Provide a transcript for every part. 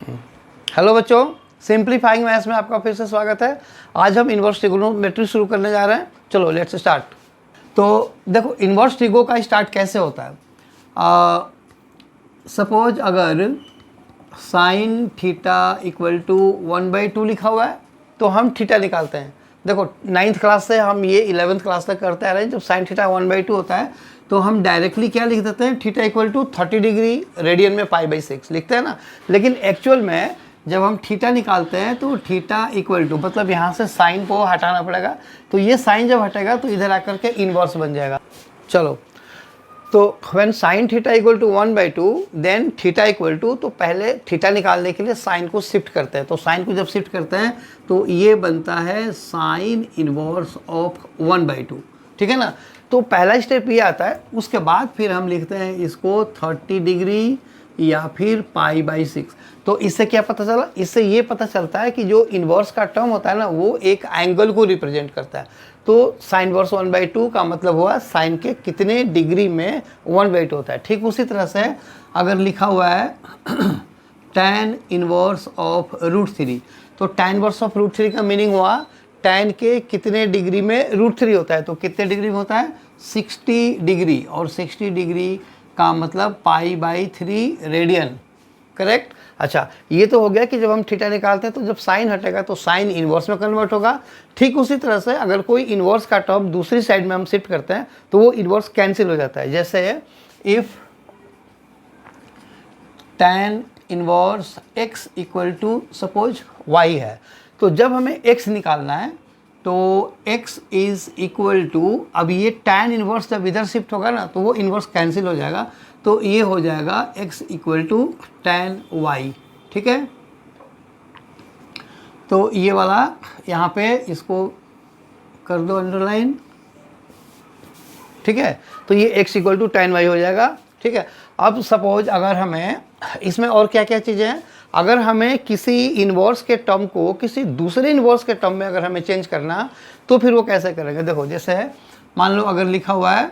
Hello बच्चों, simplifying maths में आपका फिर से स्वागत है। आज हम इन्वर्स ट्रिगोनोमेट्री शुरू करने जा रहे हैं। चलो लेट्स स्टार्ट। तो देखो इन्वर्स ट्रिगो का स्टार्ट कैसे होता है। सपोज अगर साइन थीटा इक्वल टू 1/2 लिखा हुआ है तो हम थीटा निकालते हैं। देखो 9th क्लास से हम ये 11th क्लास तक करते आ रहे हैं। जब साइन थीटा 1/2 होता है तो हम डायरेक्टली क्या लिख देते हैं, theta equal to 30 degree radian में π/6 लिखते हैं ना। लेकिन एक्चुअल में जब हम थीटा निकालते हैं तो थीटा इक्वल टू मतलब यहाँ से साइन को हटाना पड़ेगा। तो ये साइन जब हटेगा तो इधर आकर के इनवर्स बन जाएगा। चलो तो when sine theta equal to 1/2 then theta equal to, तो पहले थीटा निकालने के लिए साइन को शिफ्ट करते हैं। तो साइन को जब शिफ्ट करते हैं तो ये बनता है साइन इनवर्स ऑफ 1/2, ठीक है ना। तो पहला स्टेप ये आता है। उसके बाद फिर हम लिखते हैं इसको 30 डिग्री या फिर π/6। तो इससे क्या पता चला, इससे ये पता चलता है कि जो इन्वर्स का टर्म होता है ना वो एक एंगल को रिप्रेजेंट करता है। तो साइन इनवर्स 1/2 का मतलब हुआ साइन के कितने डिग्री में 1/2 होता है। ठीक उसी तरह से अगर लिखा हुआ है tan इनवर्स ऑफ √3, तो tan इनवर्स ऑफ √3 का मीनिंग हुआ tan के कितने डिग्री में √3 होता है। तो कितने डिग्री में होता है, 60 डिग्री, और 60 डिग्री का मतलब π/3 रेडियन, करेक्ट। अच्छा ये तो हो गया कि जब हम थीटा निकालते हैं तो जब साइन हटेगा तो साइन इनवर्स में कन्वर्ट होगा। ठीक उसी तरह से अगर कोई इनवर्स का टर्म दूसरी साइड में हम शिफ्ट करते हैं तो वो इनवर्स कैंसिल हो जाता है। जैसे if tan inverse x equal to suppose y है, तो जब हमें x निकालना है तो x इज इक्वल टू, अब ये tan इनवर्स जब इधर शिफ्ट होगा ना तो वो इनवर्स कैंसिल हो जाएगा। तो ये हो जाएगा x equal to tan y, ठीक है। तो ये वाला यहाँ पे इसको कर दो अंडरलाइन, ठीक है। तो ये x equal to tan y हो जाएगा, ठीक है। अब सपोज अगर हमें इसमें और क्या क्या चीज़ें हैं, अगर हमें किसी इन्वर्स के टर्म को किसी दूसरे इन्वर्स के टर्म में अगर हमें चेंज करना तो फिर वो कैसे करेंगे। देखो जैसे मान लो अगर लिखा हुआ है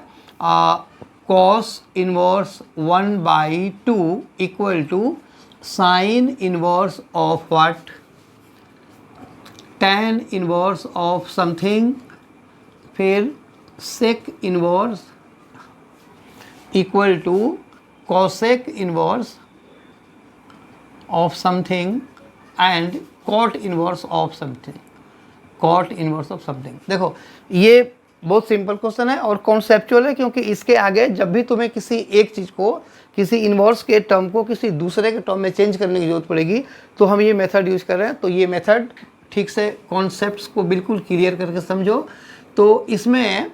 cos inverse 1/2 equal to sine inverse of what, tan inverse of something, फिर sec inverse equal to cosec inverse of something and cot inverse of something, cot inverse of something. देखो ये बहुत सिंपल क्वेश्चन है और conceptual है, क्योंकि इसके आगे जब भी तुम्हें किसी एक चीज़ को, किसी इन्वर्स के टर्म को किसी दूसरे के टर्म में चेंज करने की जरूरत पड़ेगी तो हम ये मेथड यूज कर रहे हैं। तो ये मेथड ठीक से कॉन्सेप्ट्स को बिल्कुल क्लियर करके समझो। तो इसमें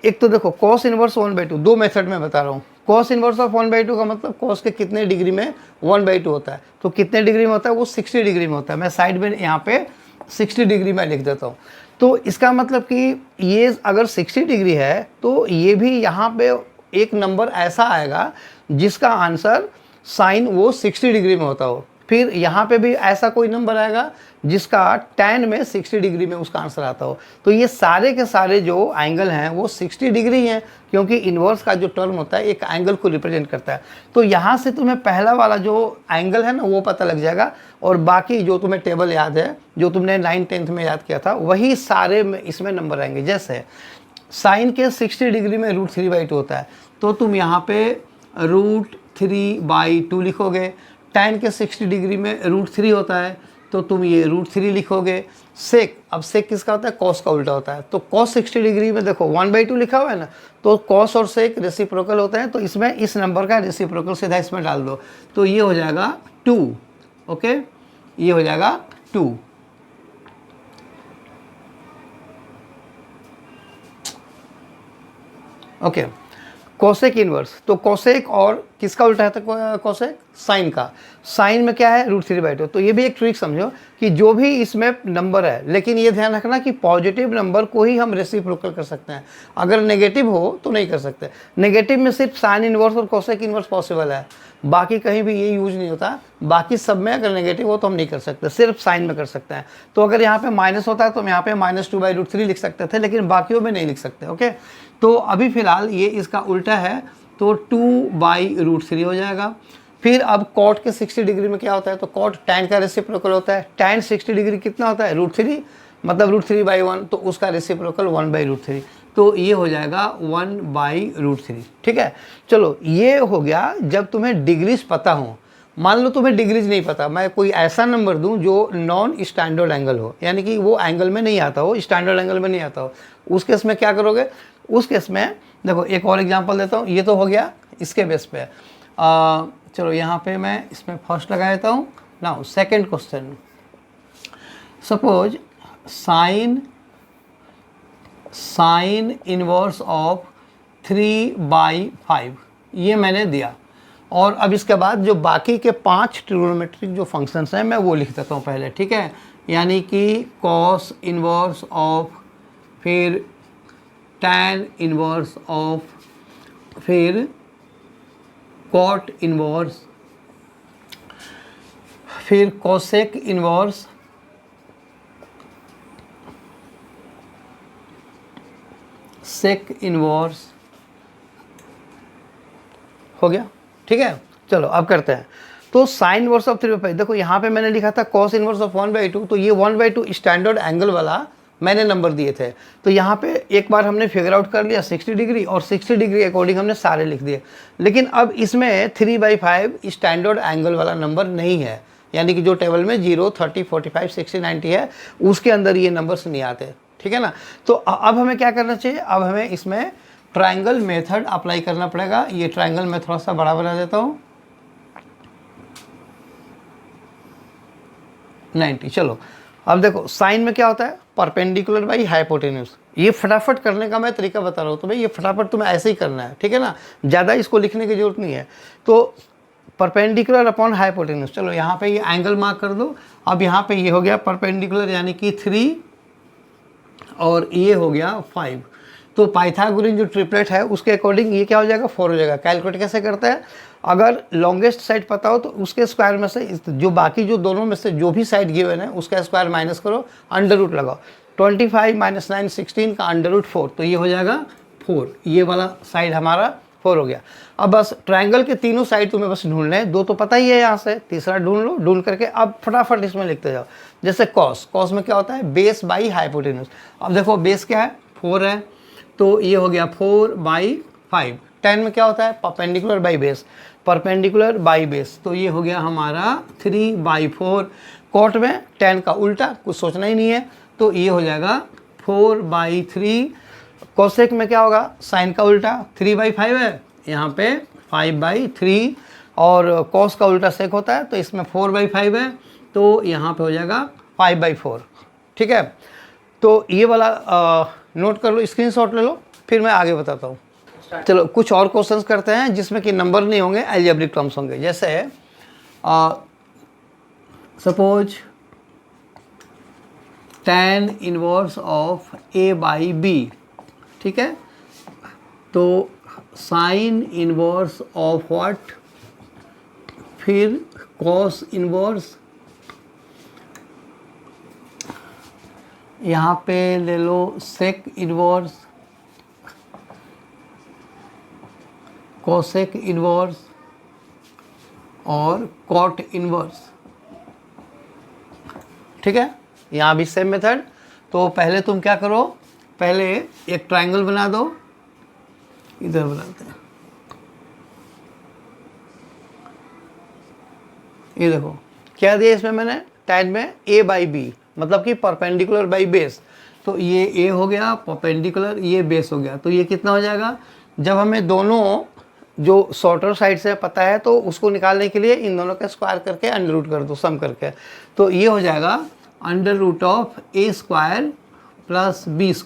एक तो देखो cos इनवर्स 1/2, दो मेथड में बता रहा हूँ। cos इनवर्स ऑफ 1/2 का मतलब cos के कितने डिग्री में 1/2 होता है। तो कितने डिग्री में होता है, वो 60 डिग्री में होता है। मैं साइड में यहाँ पे 60 डिग्री में लिख देता हूँ। तो इसका मतलब कि ये अगर 60 डिग्री है तो ये भी यहाँ पे एक नंबर ऐसा आएगा जिसका आंसर साइन वो 60 डिग्री में होता हो। फिर यहाँ पे भी ऐसा कोई नंबर आएगा जिसका tan में 60 डिग्री में उसका आंसर आता हो। तो ये सारे के सारे जो एंगल हैं वो 60 डिग्री हैं, क्योंकि इन्वर्स का जो टर्म होता है एक एंगल को रिप्रेजेंट करता है। तो यहाँ से तुम्हें पहला वाला जो एंगल है ना वो पता लग जाएगा, और बाकी जो तुम्हें टेबल याद है, जो तुमने 9th 10th में याद किया था, वही सारे में इसमें नंबर आएंगे। जैसे साइन के 60 डिग्री में √3/2 होता है, तो तुम यहाँ पे √3/2 लिखोगे। tan के 60 डिग्री में √3 होता है तो तुम ये √3 लिखोगे। सेक, अब सेक किसका होता है, कॉस का उल्टा होता है। तो कॉस 60 डिग्री में देखो 1/2 लिखा हुआ है ना, तो कॉस और सेक रेसिप्रोकल होता है। तो इसमें इस नंबर का रेसिप्रोकल सीधा इसमें डाल दो, तो ये हो जाएगा 2, ओके, ये हो जाएगा 2। ओके, कोसेक इनवर्स, तो कोसेक और किसका उल्टा है, तो कोसेक साइन का। साइन में क्या है, √3/2। तो ये भी एक ट्रिक समझो कि जो भी इसमें नंबर है, लेकिन ये ध्यान रखना कि पॉजिटिव नंबर को ही हम रेसिप्रोकल कर सकते हैं, अगर नेगेटिव हो तो नहीं कर सकते। नेगेटिव में सिर्फ साइन इनवर्स और कोसेक इनवर्स पॉसिबल है, बाकी कहीं भी ये यूज नहीं होता। बाकी सब में अगर नेगेटिव हो तो हम नहीं कर सकते, सिर्फ साइन में कर सकते हैं। तो अगर यहाँ पे माइनस होता है तो हम यहाँ पे -2/√3 लिख सकते थे, लेकिन बाकियों में नहीं लिख सकते। ओके, तो अभी फिलहाल ये इसका उल्टा है, तो 2/√3 हो जाएगा। फिर अब कॉट के 60 डिग्री में क्या होता है, तो कॉट टैन का रेसिप्रोकल होता है। टैन 60 डिग्री कितना होता है, √3, मतलब √3/1, तो उसका रेसिप्रोकल 1/√3, तो ये हो जाएगा 1/√3। ठीक है, चलो ये हो गया जब तुम्हें डिग्रीज पता हो। मान लो तुम्हें डिग्रीज नहीं पता, मैं कोई ऐसा नंबर दूं जो नॉन स्टैंडर्ड एंगल हो, यानी कि वो एंगल में नहीं आता हो, स्टैंडर्ड एंगल में नहीं आता हो, उस केस में क्या करोगे? उस केस में देखो एक और एग्जांपल देता हूँ, ये तो हो गया इसके बेस पे। चलो यहाँ पे मैं इसमें फर्स्ट लगा देता हूँ। Now second question, suppose sign inverse of 3/5 ये मैंने दिया, और अब इसके बाद जो बाकी के 5 ट्रिग्नोमेट्रिक जो फंक्शंस हैं मैं वो लिख देता हूँ पहले। ठीक है, यानी कि कॉस इनवर्स ऑफ, फिर टैन इनवर्स ऑफ, फिर कॉट इनवर्स, फिर कोसेक इनवर्स, सेक इनवर्स, हो गया। ठीक है, चलो अब करते हैं। तो साइन इनवर्स ऑफ 3/5, देखो यहाँ पे मैंने लिखा था कॉस इनवर्स ऑफ 1/2, तो ये 1/2 स्टैंडर्ड एंगल वाला मैंने नंबर दिए थे। तो यहाँ पे एक बार हमने फिगर आउट कर लिया 60 डिग्री, और 60 डिग्री अकॉर्डिंग हमने सारे लिख दिए। लेकिन अब इसमें 3/5 स्टैंडर्ड एंगल वाला नंबर नहीं है, यानी कि जो टेबल में 0, 30, 45, 60, 90 है, उसके अंदर ये नंबर्स नहीं आते। ठीक है ना, तो अब हमें क्या करना चाहिए, अब हमें इसमें ट्रायंगल मेथड अप्लाई करना पड़ेगा। ये ट्रायंगल मैं थोड़ा सा बड़ा बना देता हूँ, 90। चलो अब देखो साइन में क्या होता है, परपेंडिकुलर बाई हाइपोटेन्यूज। ये फटाफट करने का मैं तरीका बता रहा हूँ, तो भाई ये फटाफट तुम्हें ऐसे ही करना है। ठीक है ना, ज़्यादा इसको लिखने की जरूरत नहीं है। तो परपेंडिकुलर अपॉन हाइपोटेन्यूज, चलो यहाँ पे ये एंगल मार्क कर दो। अब यहाँ पे ये हो गया परपेंडिकुलर यानी कि 3, और ये हो गया 5। तो पाइथागोरन जो ट्रिपलेट है उसके अकॉर्डिंग ये क्या हो जाएगा, 4 हो जाएगा। कैलकुलेट कैसे करते हैं, अगर लॉन्गेस्ट साइड पता हो तो उसके स्क्वायर में से जो बाकी जो दोनों में से जो भी साइड गिवन है उसका स्क्वायर माइनस करो, अंडर रूट लगाओ। 25 - 9 16 का अंडर रूट 4, तो ये हो जाएगा 4। ये वाला साइड हमारा 4 हो गया। अब बस ट्रायंगल के तीनों साइड तुम्हें बस ढूंढने हैं, 2 तो पता ही है यहाँ से, तीसरा ढूंढ लो। ढूंढ करके अब फटाफट इसमें लिखते जाओ। जैसे कॉस में क्या होता है, बेस बाई हाइपोटेन्यूज। अब देखो बेस क्या है, 4 है, तो ये हो गया 4/5। टैन में क्या होता है, perpendicular by base, perpendicular by base, तो ये हो गया हमारा 3/4। कॉट में टैन का उल्टा, कुछ सोचना ही नहीं है, तो ये हो जाएगा 4/3। कोसेक में क्या होगा, साइन का उल्टा, 3/5 है, यहाँ पे 5/3, और कॉस का उल्टा सेक होता है, तो इसमें 4/5 है, तो यहाँ पे हो जाएगा 5/4। ठीक है, तो ये वाला नोट कर लो, स्क्रीनशॉट ले लो, फिर मैं आगे बताता हूँ। चलो कुछ और क्वेश्चंस करते हैं जिसमें कि नंबर नहीं होंगे, अलजेब्रिक टर्म्स होंगे। जैसे suppose tan inverse of A/B। ठीक है, तो साइन इनवर्स ऑफ व्हाट, फिर कॉस इनवर्स, यहाँ पे ले लो सेक इनवर्स, कोसेक इनवर्स, और कॉट इनवर्स। ठीक है, यहाँ भी सेम मेथड। तो पहले तुम क्या करो, पहले एक ट्रायंगल बना दो, इधर बनाते हैं, ये देखो क्या दिया इसमें मैंने, टैन में A/B, मतलब कि परपेंडिकुलर बाई बेस। तो ये A हो गया परपेंडिकुलर, ये बेस हो गया, तो ये कितना हो जाएगा। जब हमें दोनों जो शॉर्टर साइड से पता है तो उसको निकालने के लिए इन दोनों का स्क्वायर करके अंडर रूट कर दो, सम करके, तो ये हो जाएगा under root of A² plus B²।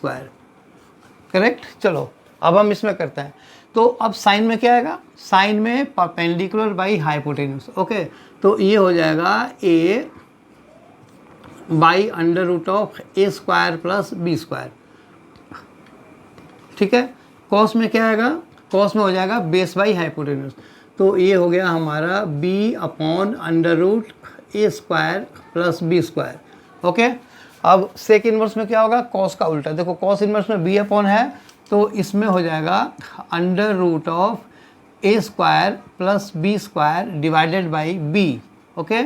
Correct. चलो अब हम इसमें करते हैं। तो अब साइन में क्या आएगा, साइन में परपेंडिकुलर बाई हाइपोटेन्यूज। ओके, तो ये हो जाएगा A by under root of A² plus B²। ठीक है, कॉस में क्या आएगा, कॉस में हो जाएगा बेस बाई हाइपोटेन्यूज, तो ये हो गया हमारा B/अंडर root A² plus B²। Okay, अब सेक इनवर्स में क्या होगा, कॉस का उल्टा। देखो कॉस इनवर्स में B/ है, तो इसमें हो जाएगा under root of A square plus B square divided by B. Okay,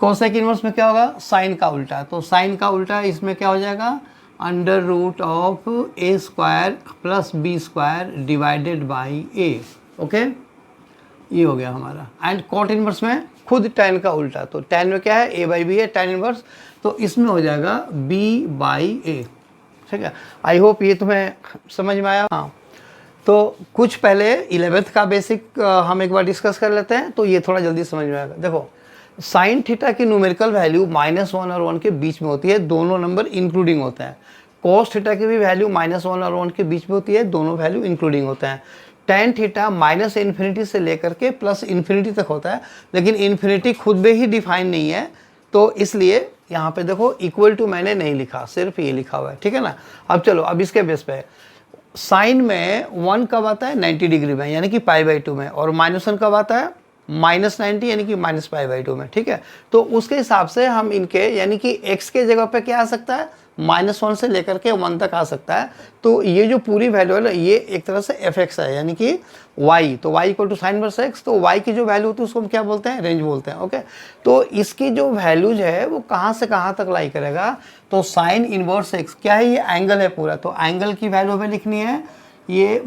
cosec inverse में क्या होगा, साइन का उल्टा, तो साइन का उल्टा इसमें क्या हो जाएगा, under root of A square plus B square divided by A. Okay, ये हो गया हमारा। एंड कॉट इनवर्स में खुद tan का उल्टा, तो tan में क्या है, a बाई बी है tan इनवर्स, तो इसमें हो जाएगा b बाई ए। ठीक है, आई होप ये तुम्हें समझ में आया। हाँ, तो कुछ पहले 11th का बेसिक हम एक बार डिस्कस कर लेते हैं, तो ये थोड़ा जल्दी समझ में आएगा। देखो, साइन थीटा की न्यूमेरिकल वैल्यू -1 और 1 के बीच में होती है, दोनों नंबर इंक्लूडिंग होते हैं। कॉस थीटा की भी वैल्यू -1 और 1 के बीच में होती है, दोनों वैल्यू इंक्लूडिंग होते हैं। tan थीटा -इन्फिनिटी से लेकर के +इन्फिनिटी तक होता है, लेकिन इन्फिनिटी खुद में ही डिफाइन नहीं है, तो इसलिए यहाँ पे देखो इक्वल टू मैंने नहीं लिखा, सिर्फ ये लिखा हुआ है। ठीक है ना। अब चलो, अब इसके बेस पे साइन में 1 कब आता है, 90 डिग्री में, यानी कि π/2 में, और -1 कब आता है, -90 यानी कि -π/2 में। ठीक है, तो उसके हिसाब से हम इनके, यानी कि x के जगह पे क्या आ सकता है, -1 से लेकर के 1 तक आ सकता है। तो ये जो पूरी वैल्यू है ना, ये एक तरह से fx है, यानी कि y, तो y equal to sine inverse x, तो y की जो वैल्यू होती है उसको हम क्या बोलते हैं, रेंज बोलते हैं। ओके, तो इसकी जो वैल्यूज है वो कहाँ से कहाँ तक लाई करेगा, तो साइन इनवर्स x क्या है, ये एंगल है पूरा, तो एंगल की वैल्यू हमें लिखनी है, ये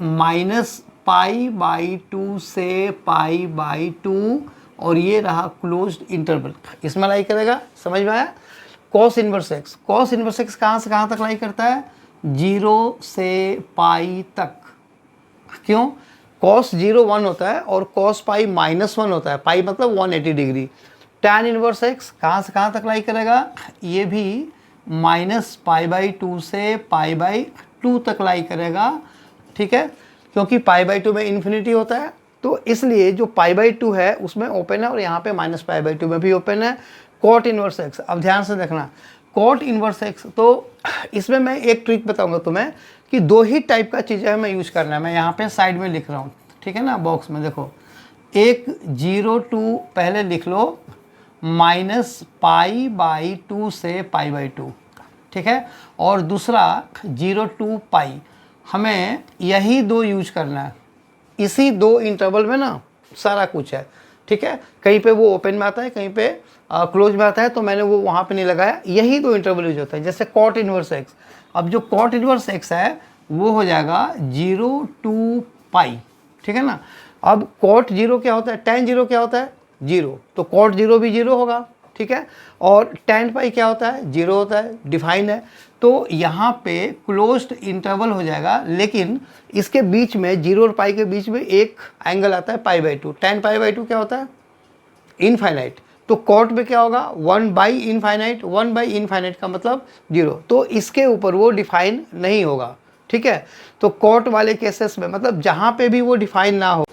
-π/2 से π/2, और ये रहा क्लोज्ड इंटरवल, इसमें लाई करेगा। समझ में आया। Cos inverse x, cos inverse x कहाँ से कहाँ तक लाई करता है, 0 से पाई तक। क्यों, कॉस 0 1 होता है और कॉस पाई -1 होता है, पाई मतलब 180 डिग्री। tan इनवर्स x कहाँ से कहाँ तक लाई करेगा, ये भी -π/2 से π/2 तक लाई करेगा। ठीक है, क्योंकि π/2 में इन्फिनिटी होता है, तो इसलिए जो π/2 है उसमें ओपन है, और यहाँ पे -π/2 में भी ओपन है। कॉट इनवर्स x, अब ध्यान से देखना, कॉट इनवर्स x, तो इसमें मैं एक ट्रिक बताऊंगा तुम्हें कि 2 ही टाइप का चीज़ें हमें यूज करना है। मैं यहाँ पे साइड में लिख रहा हूँ, ठीक है ना, बॉक्स में देखो, एक 0 पहले लिख लो, -π/2 से π/2, ठीक है, और दूसरा 0 to π, हमें यही 2 यूज करना है। इसी 2 इंटरवल में ना सारा कुछ है। ठीक है, कहीं पे वो ओपन में आता है, कहीं पे क्लोज में आता है, तो मैंने वो वहाँ पे नहीं लगाया, यही 2 इंटरवल यूज होता है। जैसे कॉट इनवर्स x, अब जो कॉट इनवर्स x है वो हो जाएगा 0 to π। ठीक है ना। अब कॉट 0 क्या होता है, tan 0 क्या होता है, 0, तो कॉट 0 भी 0 होगा। ठीक है, और tan पाई क्या होता है, 0 होता है, डिफाइन है। तो यहाँ पे क्लोज्ड इंटरवल हो जाएगा, लेकिन इसके बीच में 0 और पाई के बीच में एक एंगल आता है π/2। tan π/2 क्या होता है, इनफाइनाइट। तो कॉट में क्या होगा, 1/इनफाइनाइट, 1/इनफाइनाइट का मतलब 0, तो इसके ऊपर वो डिफाइन नहीं होगा। ठीक है, तो कॉट वाले केसेस में, मतलब जहाँ पे भी वो डिफाइन ना हो,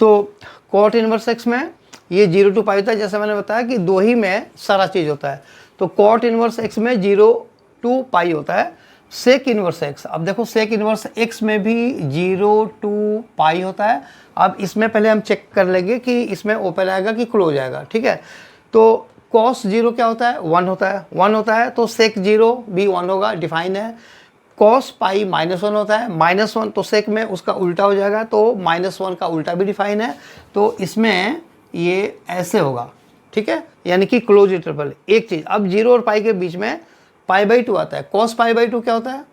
तो कॉट इनवर्स x में ये 0 to π होता है। जैसे मैंने बताया कि 2 ही में सारा चीज़ होता है, तो कॉट इनवर्स x में 0 to π होता है। सेक इनवर्स x, अब देखो सेक इनवर्स x में भी 0 to π होता है। अब इसमें पहले हम चेक कर लेंगे कि इसमें ओपन आएगा कि क्लोज आएगा। ठीक है, तो कॉस 0 क्या होता है, 1 होता है, 1 होता है, तो सेक 0 भी 1 होगा, डिफाइन है। कॉस पाई -1 होता है, -1, तो सेक में उसका उल्टा हो जाएगा, तो -1 का उल्टा भी डिफाइन है, तो इसमें ये ऐसे होगा। ठीक है, यानी कि क्लोज इंटरवल। एक चीज़, अब 0 और पाई के बीच में π/2 आता है, कॉस π/2 क्या होता है,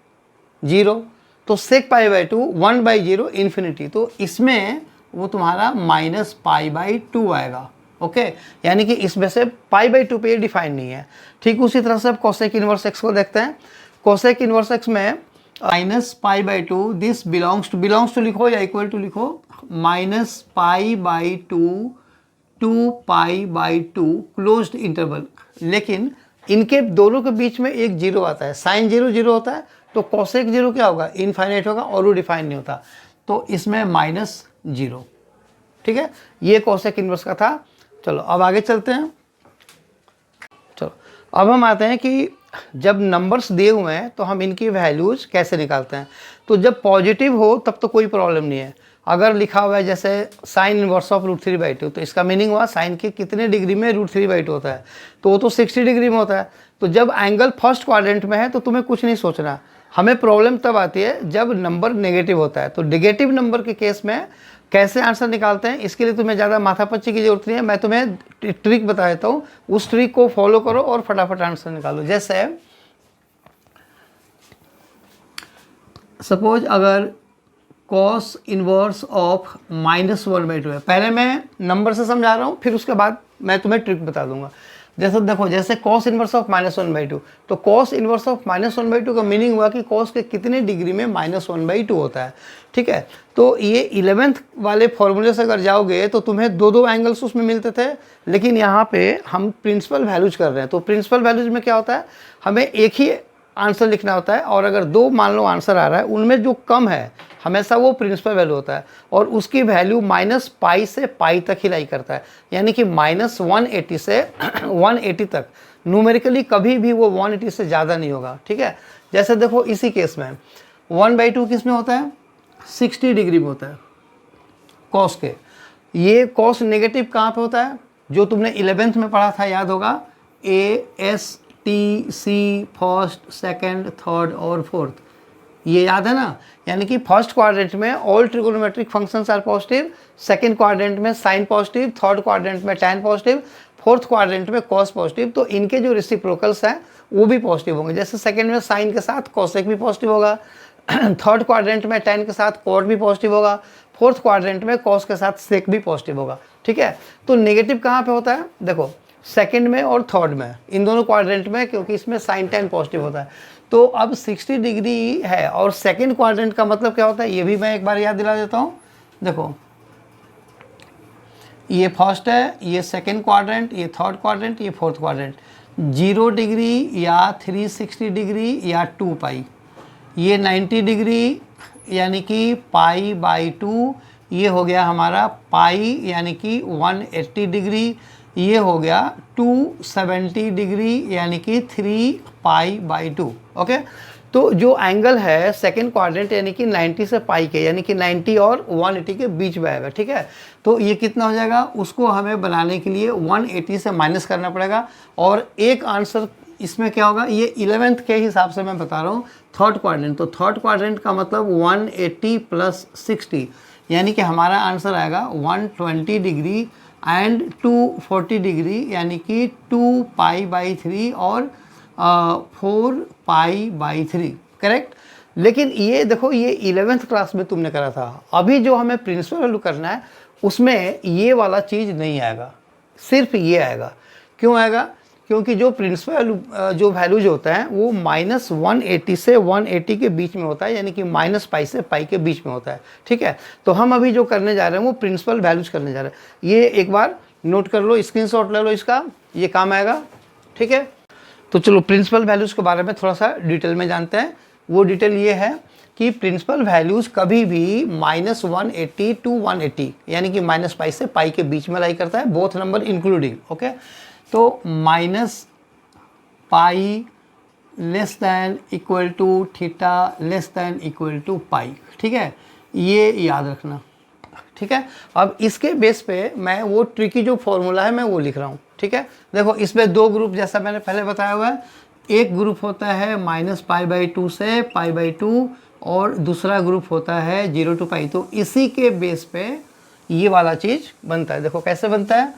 0, तो सेक π/2 1/0 इन्फिनिटी, तो इसमें वो तुम्हारा -π/2 आएगा। ओके, यानी कि इसमें से π/2 पे ये डिफाइन नहीं है। ठीक उसी तरह से अब कोसेक इनवर्स x को देखते हैं। कोसेक इनवर्स x में -π/2, दिस बिलोंग्स टू लिखो या इक्वल टू लिखो, -π/2 to π/2 क्लोज्ड इंटरवल। लेकिन इनके दोनों के बीच में एक 0 आता है, साइन 0 0 होता है, तो कोसेक 0 क्या होगा, इनफाइनाइट होगा, और वो डिफाइन नहीं होता, तो इसमें -0। ठीक है, ये कोसेक इनवर्स का था। चलो अब आगे चलते हैं। चलो अब हम आते हैं कि जब नंबर्स दिए हुए हैं तो हम इनकी वैल्यूज़ कैसे निकालते हैं। तो जब पॉजिटिव हो तब तो कोई प्रॉब्लम नहीं है। अगर लिखा हुआ है जैसे साइन इनवर्स ऑफ √3/2, तो इसका मीनिंग हुआ साइन के कितने डिग्री में √3/2 होता है, तो वो तो 60 डिग्री में होता है। तो जब एंगल फर्स्ट क्वाड्रेंट में है तो तुम्हें कुछ नहीं सोचना, हमें प्रॉब्लम तब आती है जब नंबर नेगेटिव होता है। तो नेगेटिव नंबर के केस में कैसे आंसर निकालते हैं, इसके लिए तुम्हें ज़्यादा माथापच्ची की जरूरत नहीं है, मैं तुम्हें ट्रिक बता देता हूँ, उस ट्रिक को फॉलो करो और फटाफट आंसर निकालो। जैसे सपोज अगर कॉस इनवर्स ऑफ -1/2 है, पहले मैं नंबर से समझा रहा हूँ, फिर उसके बाद मैं तुम्हें ट्रिक बता दूंगा। जैसे देखो, जैसे cos इनवर्स ऑफ -1/2, तो cos इनवर्स ऑफ -1/2 का मीनिंग हुआ कि cos के कितने डिग्री में -1/2 होता है, ठीक है। तो ये 11th वाले फॉर्मूले से अगर जाओगे तो तुम्हें दो एंगल्स उसमें मिलते थे, लेकिन यहाँ पे हम प्रिंसिपल वैल्यूज कर रहे हैं। तो प्रिंसिपल वैल्यूज में क्या होता है, हमें एक ही आंसर लिखना होता है, और अगर दो मान लो आंसर आ रहा है, उनमें जो कम है हमेशा वो प्रिंसिपल वैल्यू होता है, और उसकी वैल्यू -π से π तक ही लाई करता है, यानी कि -180 से 180 तक। न्यूमेरिकली कभी भी वो 180 से ज़्यादा नहीं होगा, ठीक है। जैसे देखो इसी केस में 1/2 किस में होता है, 60 डिग्री में होता है कॉस के। ये कॉस नेगेटिव कहाँ पे होता है, जो तुमने 11th में पढ़ा था, याद होगा, ASTC फर्स्ट, सेकंड, थर्ड और फोर्थ, ये याद है ना। यानी कि फर्स्ट क्वाड्रेंट में all trigonometric functions are positive, second quadrant में साइन पॉजिटिव, थर्ड क्वाड्रेंट में टैन पॉजिटिव, फोर्थ क्वाड्रेंट में कॉस पॉजिटिव। तो इनके जो रेसिप्रोकल्स हैं वो भी पॉजिटिव होंगे। जैसे सेकंड में साइन के साथ कॉसेक भी पॉजिटिव होगा, थर्ड क्वाड्रेंट में टैन के साथ कॉट भी पॉजिटिव होगा, फोर्थ क्वाड्रेंट में कॉस के साथ सेक भी पॉजिटिव होगा, ठीक है। तो नेगेटिव कहाँ पे होता है, देखो सेकंड में और थर्ड में, इन दोनों क्वाड्रेंट में, क्योंकि इसमें साइन टैन पॉजिटिव होता है। तो अब 60 डिग्री है, और सेकंड क्वाड्रेंट का मतलब क्या होता है, ये भी मैं एक बार याद दिला देता हूँ। देखो ये फर्स्ट है, ये सेकंड क्वाड्रेंट, ये थर्ड क्वाड्रेंट, ये फोर्थ क्वाड्रेंट। 0 डिग्री या 360 डिग्री या 2π, ये 90 डिग्री यानी कि π/2, ये हो गया हमारा पाई यानी कि 180 डिग्री, ये हो गया 270 डिग्री यानी कि 3π/2। ओके, तो जो एंगल है सेकंड क्वाड्रेंट यानी कि 90 से पाई के, यानी कि 90 और 180 के बीच में आएगा, ठीक है। तो ये कितना हो जाएगा, उसको हमें बनाने के लिए 180 से माइनस करना पड़ेगा, और एक आंसर इसमें क्या होगा, ये 11th के हिसाब से मैं बता रहा हूँ, थर्ड क्वाड्रेंट। तो थर्ड क्वाड्रेंट का मतलब 180 + 60, यानी कि हमारा आंसर आएगा 120 डिग्री एंड 240 डिग्री, यानी कि 2π/3 और 4π/3, करेक्ट। लेकिन ये देखो, ये 11th क्लास में तुमने करा था। अभी जो हमें प्रिंसिपल वैल्यू करना है उसमें ये वाला चीज़ नहीं आएगा, सिर्फ ये आएगा। क्यों आएगा, क्योंकि जो प्रिंसिपल जो वैल्यूज होता है वो -180 से 180 के बीच में होता है, यानी कि -π से π के बीच में होता है, ठीक है। तो हम अभी जो करने जा रहे हैं वो प्रिंसिपल वैल्यूज करने जा रहे हैं। ये एक बार नोट कर लो, स्क्रीनशॉट ले लो इसका, ये काम आएगा, ठीक है। तो चलो प्रिंसिपल वैल्यूज के बारे में थोड़ा सा डिटेल में जानते हैं। वो डिटेल ये है कि प्रिंसिपल वैल्यूज कभी भी -180 to 180 यानी कि -π से π के बीच में लाई करता है, बोथ नंबर इंक्लूडिंग, ओके। तो -π < θ < π, ठीक है, ये याद रखना, ठीक है। अब इसके बेस पे मैं वो ट्रिकी जो फॉर्मूला है मैं वो लिख रहा हूँ, ठीक है। देखो इसमें दो ग्रुप, जैसा मैंने पहले बताया हुआ है, एक ग्रुप होता है -π/2 से π/2 और दूसरा ग्रुप होता है 0 to π। तो इसी के बेस पे ये वाला चीज़ बनता है। देखो कैसे बनता है,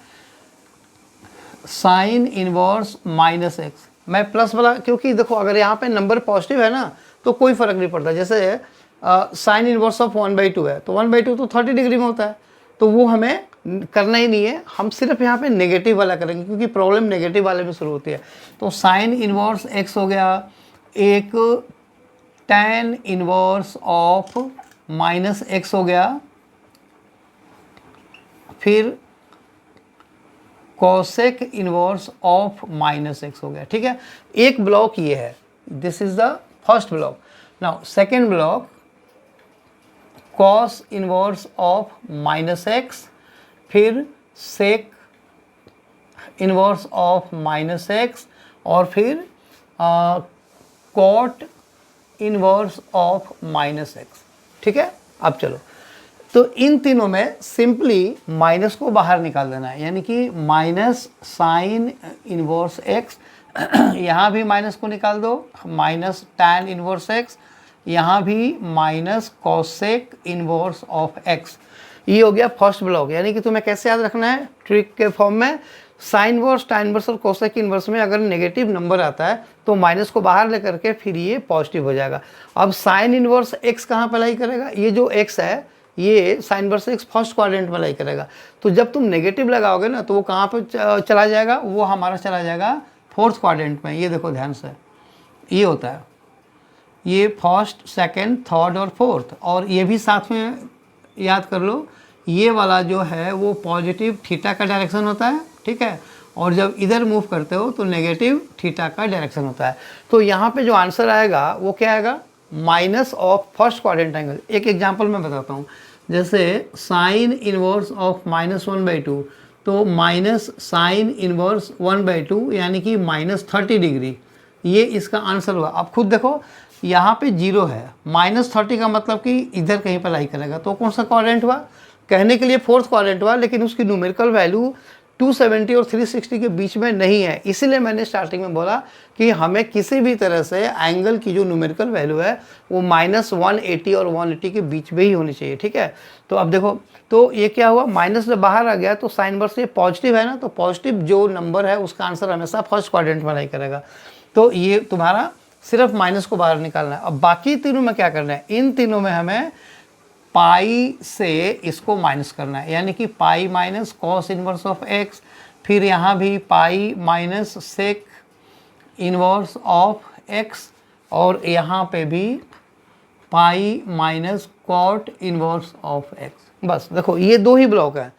साइन इनवर्स -x, मैं प्लस वाला, क्योंकि देखो अगर यहाँ पे नंबर पॉजिटिव है ना तो कोई फ़र्क नहीं पड़ता। जैसे साइन इनवर्स ऑफ 1/2 है, तो 1/2 तो 30 डिग्री में होता है, तो वो हमें करना ही नहीं है, हम सिर्फ यहाँ पे नेगेटिव वाला करेंगे, क्योंकि प्रॉब्लम नेगेटिव वाले में शुरू होती है। तो साइन इनवर्स x हो गया, एक टैन इनवर्स ऑफ -x हो गया, फिर कोसेक इनवर्स ऑफ -x हो गया, ठीक है। एक ब्लॉक ये है, this is the first block. Now second block, cos inverse of -x, फिर सेक इनवर्स ऑफ -x, और फिर कॉट इनवर्स ऑफ -x, ठीक है। अब चलो, तो इन तीनों में सिंपली माइनस को बाहर निकाल देना है, यानी कि माइनस साइन इनवर्स x यहाँ भी माइनस को निकाल दो, माइनस tan इनवर्स x, यहाँ भी minus cosec inverse of x। ये हो गया फर्स्ट ब्लॉक। यानी कि तुम्हें कैसे याद रखना है, ट्रिक के फॉर्म में। साइन इनवर्स, tan इनवर्स और कोसेक इनवर्स में अगर नेगेटिव नंबर आता है तो माइनस को बाहर लेकर के फिर ये पॉजिटिव हो जाएगा। अब साइन इनवर्स x कहाँ पर लाई करेगा, ये जो x है ये sign inverse x first quadrant में लाई करेगा। तो जब तुम नेगेटिव लगाओगे ना तो वो कहाँ पर चला जाएगा, वो हमारा चला जाएगा फोर्थ क्वाड्रेंट में। ये देखो ध्यान से, ये होता है, ये फर्स्ट, सेकंड, थर्ड और फोर्थ। और ये भी साथ में याद कर लो, ये वाला जो है वो पॉजिटिव थीटा का डायरेक्शन होता है, ठीक है। और जब इधर मूव करते हो तो नेगेटिव थीटा का डायरेक्शन होता है। तो यहाँ पे जो आंसर आएगा वो क्या आएगा, minus of first quadrant angle. एक एग्जांपल मैं बताता हूँ, जैसे साइन इनवर्स ऑफ -1/2, तो माइनस साइन इनवर्स 1/2 यानी कि -30 डिग्री, ये इसका आंसर हुआ। अब खुद देखो यहाँ पे 0 है, -30 का मतलब कि इधर कहीं पर लाई करेगा, तो कौन सा क्वाड्रेंट हुआ, कहने के लिए फोर्थ क्वाड्रेंट हुआ, लेकिन उसकी न्यूमेरिकल वैल्यू 270 और 360 के बीच में नहीं है। इसीलिए मैंने स्टार्टिंग में बोला कि हमें किसी भी तरह से एंगल की जो न्यूमेरिकल वैल्यू है वो -180 और 180 के बीच में ही होनी चाहिए, ठीक है। तो अब देखो, तो ये क्या हुआ, माइनस जब बाहर आ गया तो साइन इनवर्स ये पॉजिटिव है ना, तो पॉजिटिव जो नंबर है उसका आंसर हमेशा फर्स्ट क्वाड्रेंट में लाई करेगा। तो ये तुम्हारा सिर्फ माइनस को बाहर निकालना है। अब बाकी तीनों में क्या करना है, इन तीनों में हमें पाई से इसको माइनस करना है, यानी कि pi minus cos inverse of x, फिर यहाँ भी pi minus sec inverse of x, और यहाँ पे भी pi minus cot inverse of x। बस देखो ये दो ही ब्लॉक है,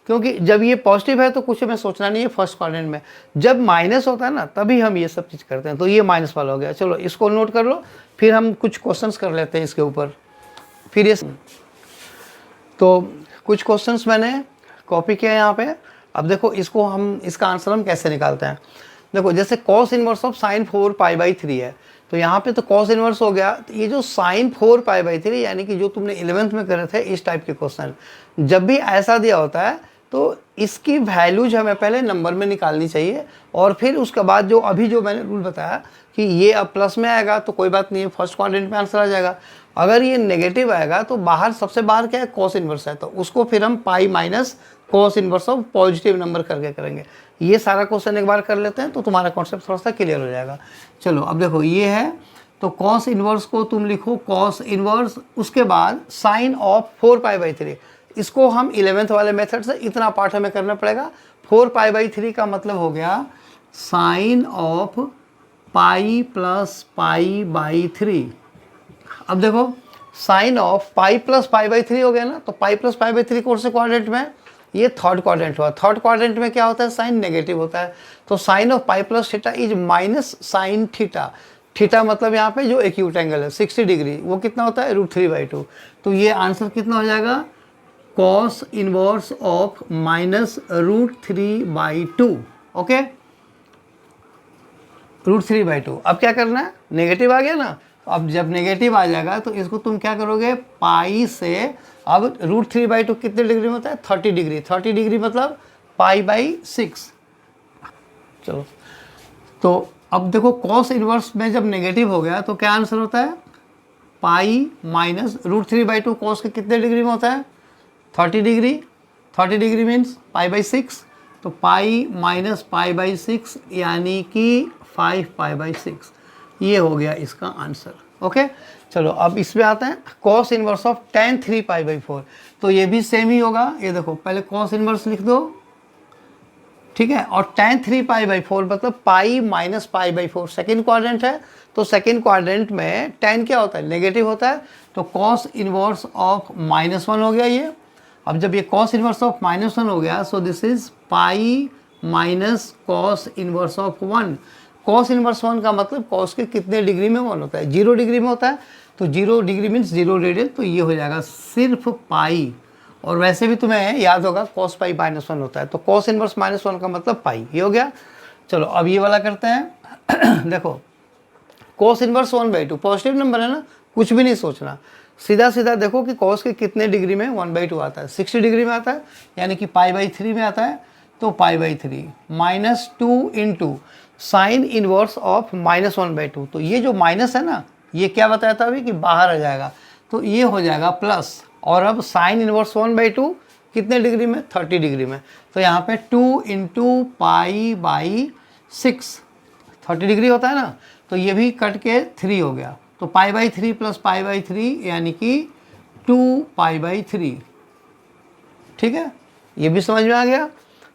क्योंकि जब ये पॉजिटिव है तो कुछ हमें सोचना नहीं है फर्स्ट क्वाड्रेंट में, जब माइनस होता है ना तभी हम ये सब चीज़ करते हैं। तो ये माइनस वाला हो गया। चलो इसको नोट कर लो, फिर हम कुछ क्वेश्चंस कर लेते हैं इसके ऊपर। फिर ये तो कुछ क्वेश्चंस मैंने कॉपी किया यहाँ पे। अब देखो इसको हम, इसका आंसर हम कैसे निकालते हैं। देखो जैसे कॉस इनवर्स ऑफ साइन 4π/3 है, तो यहाँ पे तो कॉस इनवर्स हो गया। तो ये जो साइन 4π/3 यानी कि जो तुमने 11th में करे थे इस टाइप के क्वेश्चन, जब भी ऐसा दिया होता है तो इसकी वैल्यूज हमें पहले नंबर में निकालनी चाहिए, और फिर उसके बाद जो अभी जो मैंने रूल बताया कि ये अब प्लस में आएगा तो कोई बात नहीं है, फर्स्ट क्वाड्रेंट में आंसर आ जाएगा। अगर ये नेगेटिव आएगा तो बाहर सबसे बाहर क्या है, कॉस इनवर्स है, तो उसको फिर हम पाई minus cos inverse of positive number करके करेंगे। ये सारा क्वेश्चन एक बार कर लेते हैं तो तुम्हारा कॉन्सेप्ट थोड़ा सा क्लियर हो जाएगा। चलो अब देखो ये है, तो कॉस इनवर्स को तुम लिखो कॉस इनवर्स, उसके बाद साइन ऑफ 4π/3, इसको हम 11th वाले मेथड से इतना पार्ट हमें करना पड़ेगा। 4π/3 का मतलब हो गया साइन ऑफ पाई प्लस π/3। अब देखो साइन ऑफ पाई प्लस π/3 हो गया ना, तो पाई प्लस π/3 कौन से क्वाड्रेंट में, ये थर्ड क्वाड्रेंट हुआ। थर्ड क्वाड्रेंट में क्या होता है, साइन नेगेटिव होता है, तो sine of pi plus theta is minus sine theta. Theta मतलब यहाँ पे जो एक्यूट एंगल है 60 डिग्री, वो कितना होता है, √3/2। तो ये आंसर कितना हो जाएगा, cos inverse of minus √3/2। Okay, √3/2। अब क्या करना है, नेगेटिव आ गया ना, अब जब नेगेटिव आ जाएगा तो इसको तुम क्या करोगे, पाई से, अब √3/2 कितने डिग्री में होता है, 30 डिग्री। 30 डिग्री मतलब π/6। चलो तो अब देखो कॉस इनवर्स में जब नेगेटिव हो गया तो क्या आंसर होता है, पाई माइनस √3/2 कॉस के कितने डिग्री में होता है, 30 डिग्री। 30 डिग्री मीन्स π/6, तो पाई माइनस π/6 यानी कि 5π/6। ये हो गया इसका आंसर। ओके, चलो अब इसमें आते हैं कॉस इनवर्स ऑफ tan 3π/4। तो ये भी सेम ही होगा। ये देखो पहले कॉस इनवर्स लिख दो, ठीक है, और tan 3π/4 मतलब पाई माइनस π/4 सेकेंड क्वाड्रेंट है, तो सेकेंड क्वाड्रेंट में tan क्या होता है, नेगेटिव होता है, तो कॉस इनवर्स ऑफ -1 हो गया ये। अब जब ये कॉस इनवर्स ऑफ -1 हो गया, so this is pi minus cos inverse of 1। Cos inverse 1 का मतलब कॉस के कितने डिग्री में 1 होता है, 0 डिग्री में होता है, तो 0 डिग्री मीन्स 0 रेडियन, तो ये हो जाएगा सिर्फ पाई। और वैसे भी तुम्हें याद होगा कॉस पाई -1 होता है, तो कॉस इनवर्स -1 का मतलब पाई, ये हो गया। चलो अब ये वाला करते हैं। देखो कॉस इनवर्स 1/2 पॉजिटिव नंबर है ना, कुछ भी नहीं सोचना, सीधा सीधा देखो कि कॉस के कितने डिग्री में 1/2 आता है, 60 डिग्री में आता है, यानी कि π/3 में आता है। तो π/3 -2 इंटू साइन इनवर्स ऑफ -1/2। तो ये जो माइनस है ना, ये क्या बताया था अभी कि बाहर आ जाएगा, तो ये हो जाएगा प्लस। और अब साइन इनवर्स 1/2 कितने डिग्री में, 30 डिग्री में। तो यहाँ पे 2 इंटू π/6 30 डिग्री होता है ना, तो ये भी कट के 3 हो गया। तो π/3 प्लस π/3 यानी कि 2π/3। ठीक है, ये भी समझ में आ गया।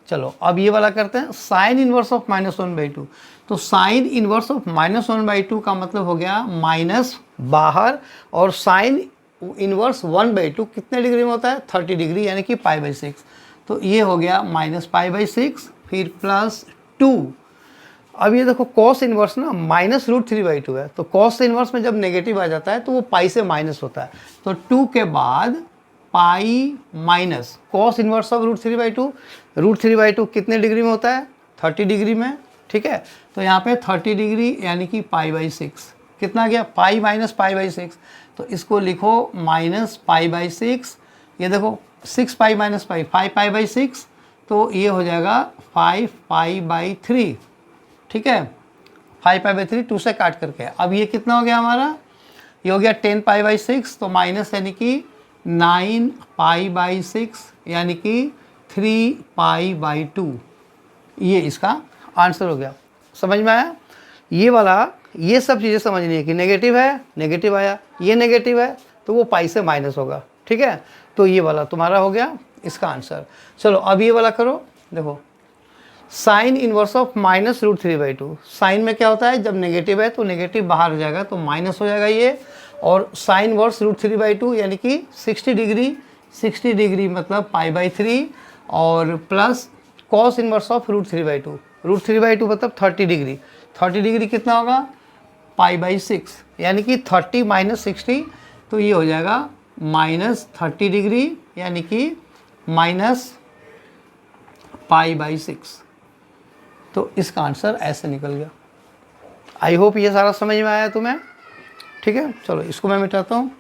चलो अब ये वाला करते हैं, साइन इनवर्स ऑफ -1/2। तो साइन इनवर्स ऑफ -1/2 का मतलब हो गया माइनस बाहर, और साइन इनवर्स 1/2 कितने डिग्री में होता है, 30 डिग्री, यानी कि π/6। तो ये हो गया -π/6 फिर प्लस 2। अब ये देखो कॉस इनवर्स ना -√3/2 है, तो कॉस इनवर्स में जब नेगेटिव आ जाता है तो वो पाई से माइनस होता है। तो 2 के बाद पाई माइनस कॉस इनवर्स ऑफ √3/2। √3/2 कितने डिग्री में होता है, 30 डिग्री में। ठीक है, तो यहाँ पे 30 डिग्री यानी कि π/6 कितना गया, पाई माइनस π/6। तो इसको लिखो -π/6। ये देखो 6π माइनस पाई 5π/6, तो ये हो जाएगा 5π/3। ठीक है, 5π/3 2 से काट करके। अब ये कितना हो गया हमारा, ये हो गया 10π/6, तो माइनस यानी कि 9π/6 यानी कि 3π/2। ये इसका आंसर हो गया। समझ में आया? ये वाला, ये सब चीज़ें समझनी है कि नेगेटिव है, नेगेटिव आया, ये नेगेटिव है तो वो पाई से माइनस होगा। ठीक है, तो ये वाला तुम्हारा हो गया इसका आंसर। चलो अब ये वाला करो। देखो साइन इनवर्स ऑफ -√3/2। साइन में क्या होता है, जब नेगेटिव है तो नेगेटिव बाहर हो जाएगा तो माइनस हो जाएगा ये, और साइन वर्स √3/2 यानी कि 60 डिग्री, 60 डिग्री मतलब π/3, और प्लस कॉस इनवर्स ऑफ √3/2। √3/2 मतलब 30 डिग्री, 30 डिग्री कितना होगा, π/6 यानी कि 30 माइनस 60, तो ये हो जाएगा -30 डिग्री यानी कि -π/6। तो इसका आंसर ऐसे निकल गया। आई होप ये सारा समझ में आया तुम्हें। ठीक है, चलो इसको मैं मिटाता हूँ।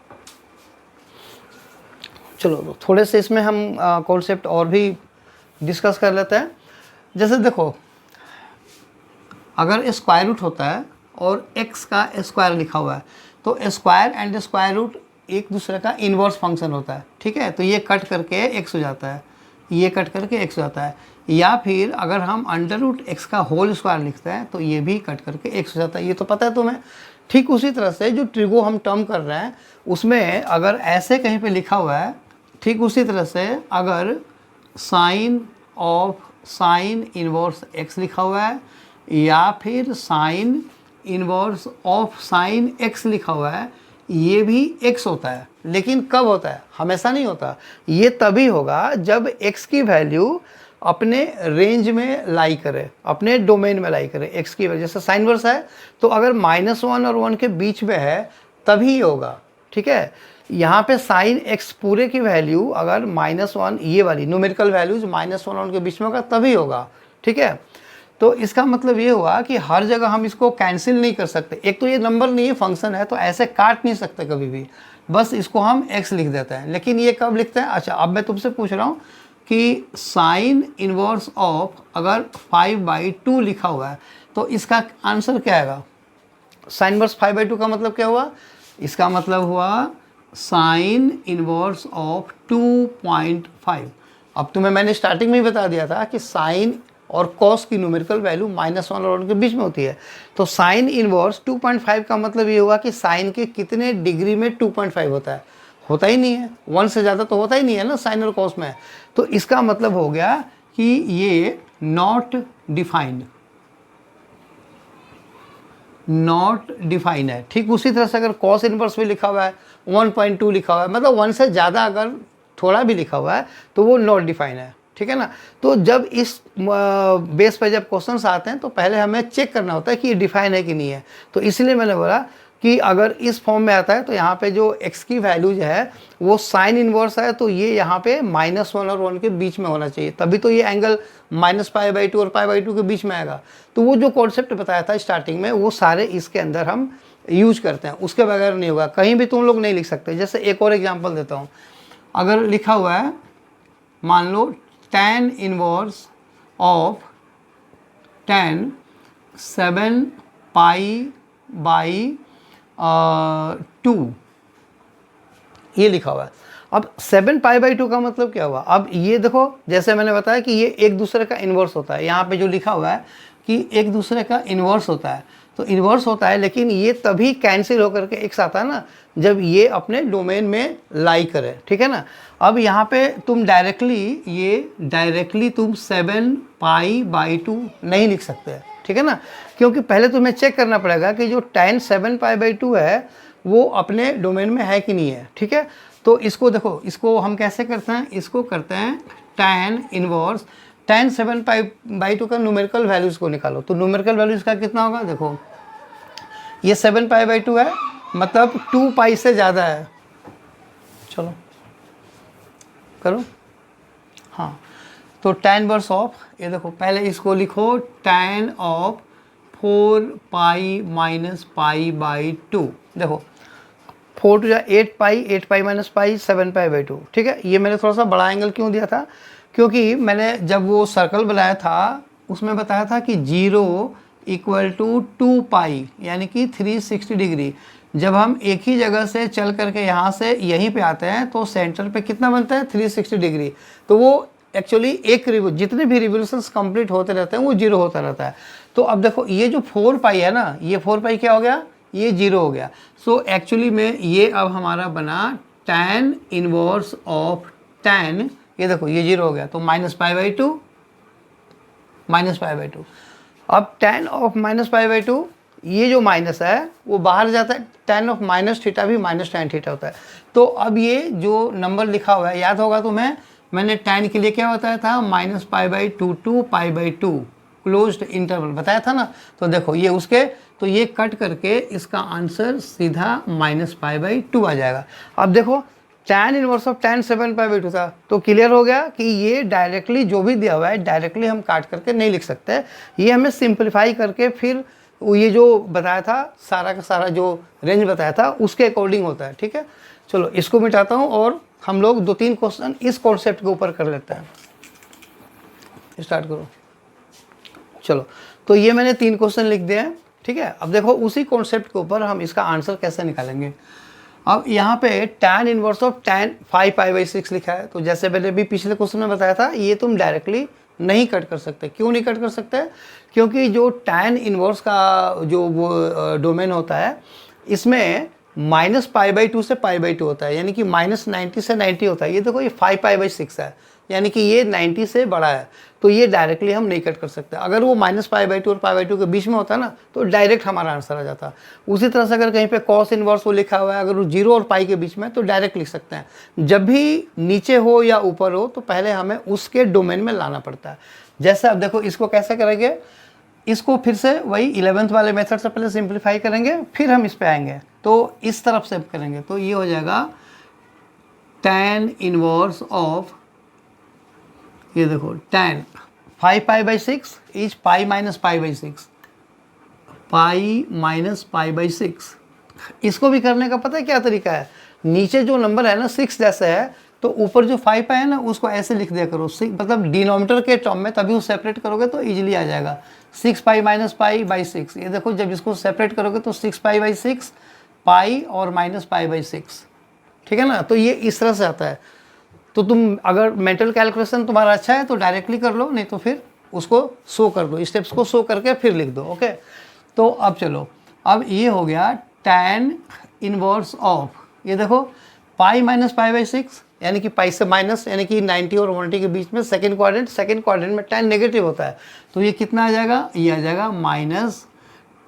चलो तो थोड़े से इसमें हम कॉन्सेप्ट और भी डिस्कस कर लेते हैं। जैसे देखो, अगर स्क्वायर रूट होता है और x का स्क्वायर लिखा हुआ है, तो स्क्वायर एंड स्क्वायर रूट एक दूसरे का इन्वर्स फंक्शन होता है। ठीक है, तो ये कट करके x हो जाता है, ये कट करके x हो जाता है। या फिर अगर हम √x का होल स्क्वायर लिखते हैं तो ये भी कट करके x हो जाता है, ये तो पता है तुम्हें। ठीक उसी तरह से जो ट्रिगो हम टर्म कर रहे हैं उसमें अगर ऐसे कहीं पे लिखा हुआ है, ठीक उसी तरह से अगर sine of sine inverse x लिखा हुआ है या फिर sine inverse of sine x लिखा हुआ है, ये भी x होता है। लेकिन कब होता है, हमेशा नहीं होता। ये तभी होगा जब x की वैल्यू अपने रेंज में लाई करे, अपने डोमेन में लाई करे। x की वजह से साइन वर्स है, तो अगर -1 और 1 के बीच में है तभी होगा। ठीक है, यहाँ पे साइन x पूरे की वैल्यू अगर -1, ये वाली न्यूमेरिकल वैल्यूज -1 और 1 के बीच में होगा तभी होगा। ठीक है, तो इसका मतलब ये हुआ कि हर जगह हम इसको कैंसिल नहीं कर सकते। एक तो ये नंबर नहीं है, फंक्शन है, तो ऐसे काट नहीं सकते कभी भी, बस इसको हम x लिख देते हैं। लेकिन ये कब लिखते हैं, अच्छा अब मैं तुमसे पूछ रहा हूँ कि साइन इनवर्स ऑफ अगर 5/2 लिखा हुआ है तो इसका आंसर क्या आएगा। साइन इनवर्स 5/2 का मतलब क्या हुआ, इसका मतलब हुआ साइन इनवर्स ऑफ 2.5। अब तुम्हें मैंने स्टार्टिंग में ही बता दिया था कि साइन और कॉस की न्यूमेरिकल वैल्यू -1 और 1 के बीच में होती है। तो साइन इनवर्स 2.5 का मतलब ये हुआ कि साइन के कितने डिग्री में 2.5 होता है, होता ही नहीं है, 1 से ज़्यादा तो होता ही नहीं है ना साइन और कॉस में। तो इसका मतलब हो गया कि ये नॉट डिफाइंड, नॉट डिफाइन है। ठीक उसी तरह से अगर कॉस इनवर्स भी लिखा हुआ है, 1.2 लिखा हुआ है, मतलब 1 से ज़्यादा अगर थोड़ा भी लिखा हुआ है तो वो नॉट डिफाइन है। ठीक है ना, तो जब इस बेस पर जब क्वेश्चंस आते हैं तो पहले हमें चेक करना होता है कि ये डिफाइन है कि नहीं है। तो इसलिए मैंने बोला कि अगर इस फॉर्म में आता है तो यहाँ पे जो x की वैल्यूज है वो साइन इनवर्स है, तो ये यहाँ पे -1 और 1 के बीच में होना चाहिए, तभी तो ये एंगल -π/2 और π/2 के बीच में आएगा। तो वो जो कॉन्सेप्ट बताया था स्टार्टिंग में वो सारे इसके अंदर हम यूज करते हैं, उसके बगैर नहीं होगा, कहीं भी तुम लोग नहीं लिख सकते। जैसे एक और एग्जाम्पल देता हूँ, अगर लिखा हुआ है मान लो tan inverse of tan 7 pi by 2, ये लिखा हुआ है। अब 7 पाई बाई 2 का मतलब क्या हुआ? अब ये देखो, जैसे मैंने बताया कि ये एक दूसरे का इन्वर्स होता है। यहाँ पे जो लिखा हुआ है कि एक दूसरे का इन्वर्स होता है, तो इन्वर्स होता है, लेकिन ये तभी कैंसिल होकर के एक साथ आता है ना जब ये अपने डोमेन में लाई करे, ठीक है ना। अब यहाँ पे तुम डायरेक्टली तुम 7 पाई बाई 2 नहीं लिख सकते, ठीक है ना, क्योंकि पहले तुम्हें चेक करना पड़ेगा कि जो tan 7 पाई बाई 2 है वो अपने डोमेन में है कि नहीं है, ठीक है। तो इसको देखो, इसको हम कैसे करते हैं, इसको करते हैं tan inverse tan 7 pi by 2 का न्यूमेरिकल वैल्यूज को निकालो। तो न्यूमेरिकल वैल्यूज का कितना होगा? देखो ये 7 पाई बाई 2 है, मतलब 2 पाई से ज़्यादा है। चलो करो, हाँ। तो tan इनवर्स ऑफ, ये देखो पहले इसको लिखो tan of 4 pi minus pi by 2। देखो 4 to 8 pi, 8 pi minus pi, 7 pi by 2, ठीक है। ये मैंने थोड़ा सा बड़ा एंगल क्यों दिया था? क्योंकि मैंने जब वो सर्कल बनाया था उसमें बताया था कि 0 इक्वल टू 2 पाई, यानी कि 360 डिग्री। जब हम एक ही जगह से चल करके यहाँ से यहीं पे आते हैं तो सेंटर पे कितना बनता है? 360 डिग्री। तो वो एक्चुअली जितने भी रिवोल्यूशंस कंप्लीट होते रहते हैं वो 0 होता रहता है। तो अब देखो ये जो 4 पाई है ना, ये 4 पाई क्या हो गया? ये 0 हो गया। सो एक्चुअली में ये अब हमारा बना tan इनवर्स ऑफ tan, ये देखो ये 0 हो गया, तो minus pi by 2, minus pi by 2। अब tan of minus pi by 2, ये जो माइनस है वो बाहर जाता है, tan ऑफ माइनस थीटा भी माइनस tan थीटा होता है। तो अब ये जो नंबर लिखा हुआ है, याद होगा तुम्हें, मैंने tan के लिए क्या बताया था? Minus pi by 2 to pi by 2 closed interval बताया था ना। तो देखो ये उसके, तो ये कट करके इसका आंसर सीधा माइनस पाई बाई 2 आ जाएगा। अब देखो tan inverse of tan 7 pi by 2 था, तो क्लियर हो गया कि ये डायरेक्टली जो भी दिया हुआ है डायरेक्टली हम काट करके नहीं लिख सकते। ये हमें सिंप्लीफाई करके फिर ये जो बताया था सारा का सारा जो रेंज बताया था उसके अकॉर्डिंग होता है, ठीक है। चलो इसको मिटाता हूँ और हम लोग 2-3 क्वेश्चन इस कॉन्सेप्ट के ऊपर कर लेते हैं। स्टार्ट करो। चलो तो ये मैंने 3 क्वेश्चन लिख दिए हैं, ठीक है। अब देखो उसी कॉन्सेप्ट के ऊपर हम इसका आंसर कैसे निकालेंगे। अब यहाँ पे tan inverse of tan 5 pi by 6 लिखा है, तो जैसे मैंने भी पिछले क्वेश्चन में बताया था, ये तुम डायरेक्टली नहीं कट कर सकते। क्यों नहीं कट कर सकते? क्योंकि जो tan इनवर्स का जो वो डोमेन होता है, इसमें माइनस पाई बाई 2 से पाई बाई 2 होता है, यानी कि माइनस 90 से 90 होता है। ये देखो ये 5 पाई बाई 6 है, यानी कि ये 90 से बड़ा है, तो ये डायरेक्टली हम नहीं कट कर सकते। अगर वो माइनस पाई बाई 2 और पाई बाई 2 के बीच में होता ना तो डायरेक्ट हमारा आंसर आ जाता। उसी तरह से अगर कहीं पे कॉस इनवर्स वो लिखा हुआ है, अगर वो 0 और पाई के बीच में, तो डायरेक्ट लिख सकते हैं। जब भी नीचे हो या ऊपर हो तो पहले हमें उसके डोमेन में लाना पड़ता है। जैसे अब देखो इसको कैसे करेंगे, इसको फिर से वही 11th वाले मेथड से पहले सिंप्लीफाई करेंगे, फिर हम इस पे आएंगे। तो इस तरफ से करेंगे तो ये हो जाएगा tan इनवर्स ऑफ, ये देखो tan 5 pi by 6 is pi minus pi by 6, pi minus pi by 6। इसको भी करने का पता है क्या तरीका है? नीचे जो नंबर है ना 6 जैसे है, तो ऊपर जो 5 पाई है ना उसको ऐसे लिख दिया करो, मतलब डिनोमिनेटर के टर्म में, तभी वो सेपरेट करोगे तो इजीली आ जाएगा। 6 पाई माइनस पाई बाई 6, ये देखो जब इसको सेपरेट करोगे तो 6 पाई बाई 6 पाई और माइनस पाई बाई 6, ठीक है ना। तो ये इस तरह से आता है। तो तुम अगर मेंटल कैलकुलेशन तुम्हारा अच्छा है तो डायरेक्टली कर लो, नहीं तो फिर उसको शो कर दो, स्टेप्स को शो करके फिर लिख दो, ओके। तो अब चलो, अब ये हो गया tan इनवर्स ऑफ, ये देखो पाई माइनस पाई बाई 6, यानी कि पाई से माइनस, यानी कि 90 और 180 के बीच में सेकंड क्वाड्रेंट में tan नेगेटिव होता है, तो ये कितना आ जाएगा? ये आ जाएगा माइनस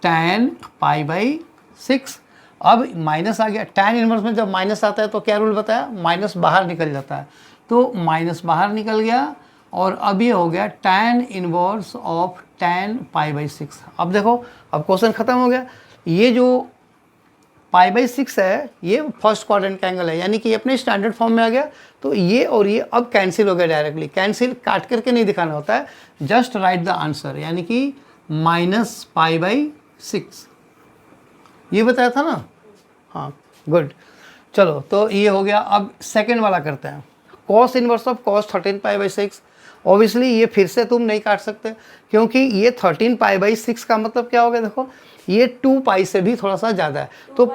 tan पाई बाई 6। अब माइनस आ गया, tan इनवर्स में जब माइनस आता है तो क्या रूल बताया? माइनस बाहर निकल जाता है, तो माइनस बाहर निकल गया। और अब ये हो गया tan inverse of tan pi by 6। अब देखो अब क्वेश्चन खत्म हो गया। ये जो पाई बाई 6 है ये फर्स्ट क्वाड्रेंट का एंगल है, यानी कि अपने स्टैंडर्ड फॉर्म में आ गया। तो ये और ये अब कैंसिल हो गया डायरेक्टली। कैंसिल काट करके नहीं दिखाना होता है, जस्ट राइट द आंसर, यानी कि माइनस पाई बाई 6। ये बताया था ना, हाँ गुड। चलो तो ये हो गया। अब सेकेंड वाला करते हैं, cos inverse of cos 13 pi by 6। Obviously ये फिर से तुम नहीं काट सकते, क्योंकि ये 13π/6 का मतलब क्या हो गया, देखो ये 2π से भी थोड़ा सा ज़्यादा है, तो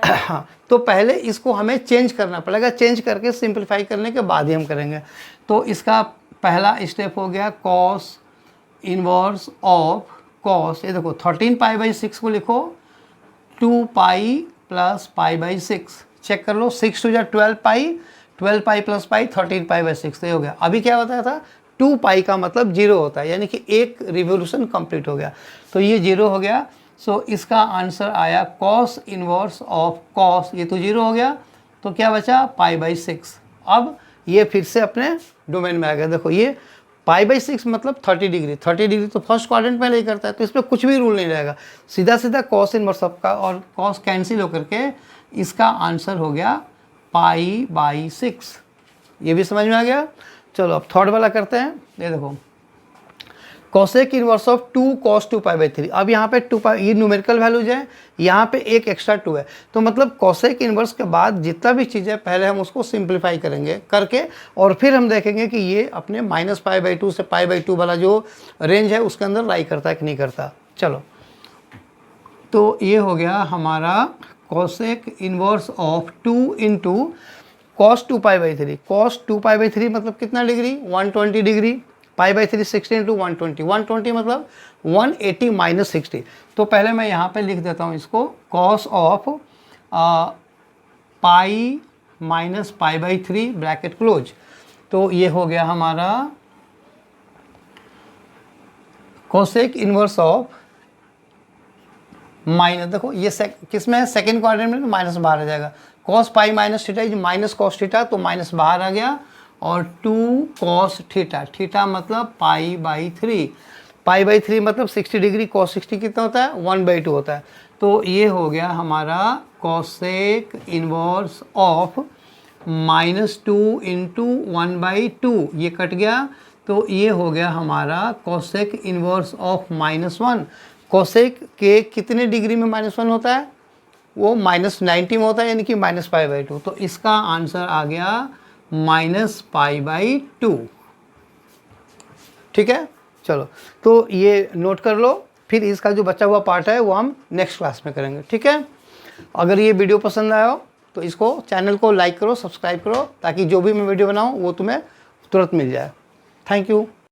हाँ, तो पहले इसको हमें चेंज करना पड़ेगा, चेंज करके सिंप्लीफाई करने के बाद ही हम करेंगे। तो इसका पहला स्टेप हो गया कॉस इनवर्स ऑफ कॉस, ये देखो 13π/6 को लिखो 2π + π/6, चेक कर लो, 6 × 12π, 12π + π 13π/6, तो ये हो गया। अभी क्या बताया था, 2π का मतलब 0 होता है, यानी कि एक रिवोल्यूशन कंप्लीट हो गया, तो ये 0 हो गया। सो इसका आंसर आया कॉस इनवर्स ऑफ कॉस, ये तो 0 हो गया, तो क्या बचा π/6। अब ये फिर से अपने डोमेन में आ गया, देखो ये π/6 मतलब 30 डिग्री, 30 डिग्री तो फर्स्ट क्वाड्रेंट में ही करता है, तो इसमें कुछ भी रूल नहीं रहेगा, सीधा सीधा कॉस इनवर्स ऑफ का और कॉस कैंसिल होकर के इसका आंसर हो गया π/6। ये भी समझ में आ गया। चलो अब थर्ड वाला करते हैं। ये देखो कोसेक इनवर्स ऑफ 2 cos 2π/3। अब यहाँ पे 2π, ये न्यूमेरिकल वैल्यूज है, यहाँ पे एक एक्स्ट्रा 2 है, तो मतलब कोसेक इनवर्स के बाद जितना भी चीज़ है पहले हम उसको सिंप्लीफाई करेंगे करके, और फिर हम देखेंगे कि ये अपने -π/2 से π/2 वाला जो रेंज है उसके अंदर लाई करता है कि नहीं करता। चलो, तो ये हो गया हमारा cosec inverse of 2 × cos 2π/3। cos 2π/3 मतलब कितना डिग्री, 120 डिग्री, π/3 60 × 120, 120 मतलब 180 - 60। तो पहले मैं यहाँ पे लिख देता हूँ इसको, cos of pi - π/3 bracket close, तो ये हो गया हमारा कोसेक इनवर्स ऑफ माइनस, देखो ये किस में है, सेकेंड क्वाड्रेंट में, तो माइनस बाहर आ जाएगा, cos pi - theta is -cos theta, तो माइनस बाहर आ गया, और 2 cos थीटा, थीटा मतलब π/3, π/3 मतलब 60 डिग्री, cos 60 कितना होता है, 1/2 होता है, तो ये हो गया हमारा कोसेक इनवर्स ऑफ -2 × 1/2, ये कट गया, तो ये हो गया हमारा कोसेक इनवर्स ऑफ -1। कोसेक के कितने डिग्री में -1 होता है, वो -90 में होता है, यानी कि -π/2, तो इसका आंसर आ गया -π/2। ठीक है, चलो तो ये नोट कर लो, फिर इसका जो बचा हुआ पार्ट है वो हम नेक्स्ट क्लास में करेंगे। ठीक है, अगर ये वीडियो पसंद आया हो तो इसको चैनल को लाइक करो, सब्सक्राइब करो, ताकि जो भी मैं वीडियो बनाऊँ वो तुम्हें तुरंत मिल जाए। Thank you.